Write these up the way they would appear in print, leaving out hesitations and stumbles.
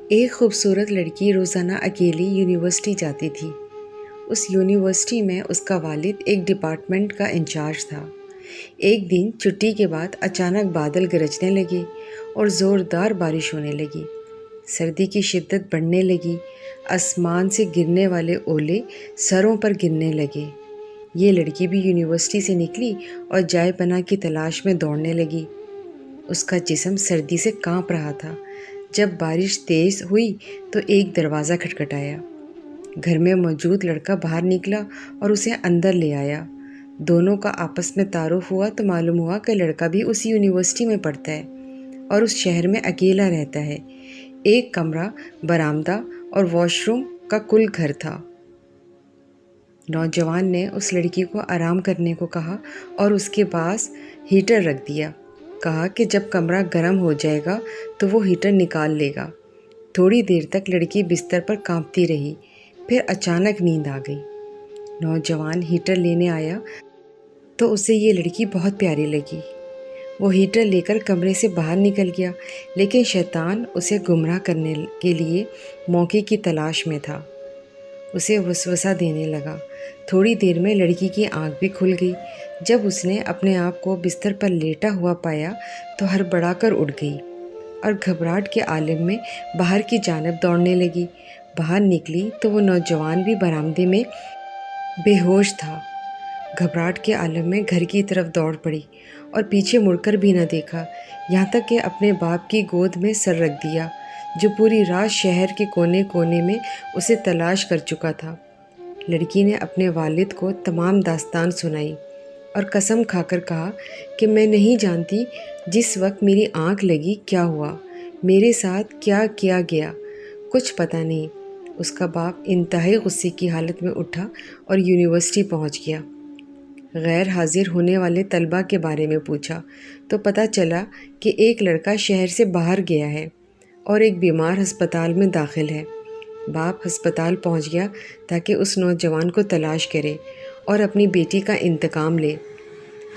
ایک خوبصورت لڑکی روزانہ اکیلی یونیورسٹی جاتی تھی۔ اس یونیورسٹی میں اس کا والد ایک ڈپارٹمنٹ کا انچارج تھا۔ ایک دن چھٹی کے بعد اچانک بادل گرجنے لگے اور زوردار بارش ہونے لگی۔ سردی کی شدت بڑھنے لگی، آسمان سے گرنے والے اولے سروں پر گرنے لگے۔ یہ لڑکی بھی یونیورسٹی سے نکلی اور جائے پناہ کی تلاش میں دوڑنے لگی۔ اس کا جسم سردی سے کانپ رہا تھا۔ جب بارش تیز ہوئی تو ایک دروازہ کھٹکھٹایا۔ گھر میں موجود لڑکا باہر نکلا اور اسے اندر لے آیا۔ دونوں کا آپس میں تعارف ہوا تو معلوم ہوا کہ لڑکا بھی اسی یونیورسٹی میں پڑھتا ہے اور اس شہر میں اکیلا رہتا ہے۔ ایک کمرہ، برآمدہ اور واش روم کا کل گھر تھا۔ نوجوان نے اس لڑکی کو آرام کرنے کو کہا اور اس کے پاس ہیٹر رکھ دیا۔ کہا کہ جب کمرہ گرم ہو جائے گا تو وہ ہیٹر نکال لے گا۔ تھوڑی دیر تک لڑکی بستر پر کانپتی رہی، پھر اچانک نیند آ گئی۔ نوجوان ہیٹر لینے آیا تو اسے یہ لڑکی بہت پیاری لگی۔ وہ ہیٹر لے کر کمرے سے باہر نکل گیا، لیکن شیطان اسے گمراہ کرنے کے لیے موقع کی تلاش میں تھا۔ اسے وسوسہ دینے لگا۔ تھوڑی دیر میں لڑکی کی آنکھ بھی کھل گئی۔ جب اس نے اپنے آپ کو بستر پر لیٹا ہوا پایا تو ہڑبڑا کر اٹھ گئی اور گھبراہٹ کے عالم میں باہر کی جانب دوڑنے لگی۔ باہر نکلی تو وہ نوجوان بھی برآمدے میں بے ہوش تھا۔ گھبراہٹ کے عالم میں گھر کی طرف دوڑ پڑی اور پیچھے مڑ کر بھی نہ دیکھا، یہاں تک کہ اپنے باپ کی گود میں سر رکھ دیا، جو پوری رات شہر کے کونے کونے میں اسے تلاش کر چکا تھا۔ لڑکی نے اپنے والد کو تمام داستان سنائی اور قسم کھا کر کہا کہ میں نہیں جانتی جس وقت میری آنکھ لگی کیا ہوا، میرے ساتھ کیا کیا گیا، کچھ پتہ نہیں۔ اس کا باپ انتہائی غصے کی حالت میں اٹھا اور یونیورسٹی پہنچ گیا۔ غیر حاضر ہونے والے طلباء کے بارے میں پوچھا تو پتہ چلا کہ ایک لڑکا شہر سے باہر گیا ہے اور ایک بیمار ہسپتال میں داخل ہے۔ باپ ہسپتال پہنچ گیا تاکہ اس نوجوان کو تلاش کرے اور اپنی بیٹی کا انتقام لے۔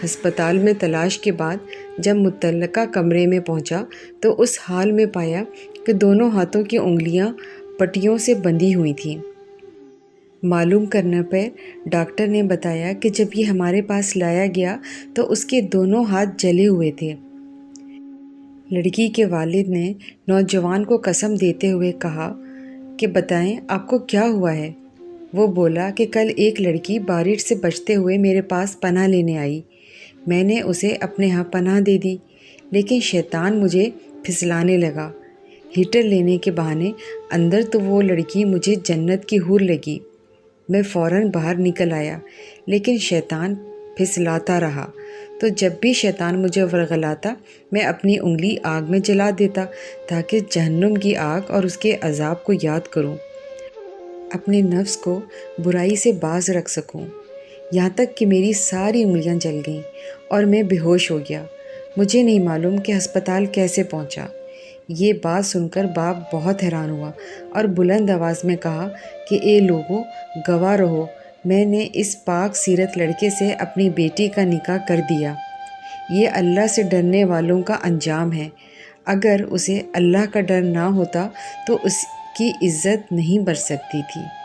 ہسپتال میں تلاش کے بعد جب متعلقہ کمرے میں پہنچا تو اس حال میں پایا کہ دونوں ہاتھوں کی انگلیاں پٹیوں سے بندھی ہوئی تھیں۔ معلوم کرنے پر ڈاکٹر نے بتایا کہ جب یہ ہمارے پاس لایا گیا تو اس کے دونوں ہاتھ جلے ہوئے تھے۔ لڑکی کے والد نے نوجوان کو قسم دیتے ہوئے کہا کہ بتائیں آپ کو کیا ہوا ہے۔ وہ بولا کہ کل ایک لڑکی بارش سے بچتے ہوئے میرے پاس پناہ لینے آئی، میں نے اسے اپنے ہاں پناہ دے دی، لیکن شیطان مجھے پھسلانے لگا۔ ہیٹر لینے کے بہانے اندر تو وہ لڑکی مجھے جنت کی حور لگی۔ میں فوراً باہر نکل آیا، لیکن شیطان پھسلاتا رہا، تو جب بھی شیطان مجھے ورغلاتا میں اپنی انگلی آگ میں جلا دیتا تاکہ جہنم کی آگ اور اس کے عذاب کو یاد کروں، اپنے نفس کو برائی سے باز رکھ سکوں، یہاں تک کہ میری ساری انگلیاں جل گئیں اور میں بے ہوش ہو گیا۔ مجھے نہیں معلوم کہ ہسپتال کیسے پہنچا۔ یہ بات سن کر باپ بہت حیران ہوا اور بلند آواز میں کہا کہ اے لوگو، گواہ رہو، میں نے اس پاک سیرت لڑکے سے اپنی بیٹی کا نکاح کر دیا۔ یہ اللہ سے ڈرنے والوں کا انجام ہے۔ اگر اسے اللہ کا ڈر نہ ہوتا تو اس کی عزت نہیں بڑھ سکتی تھی۔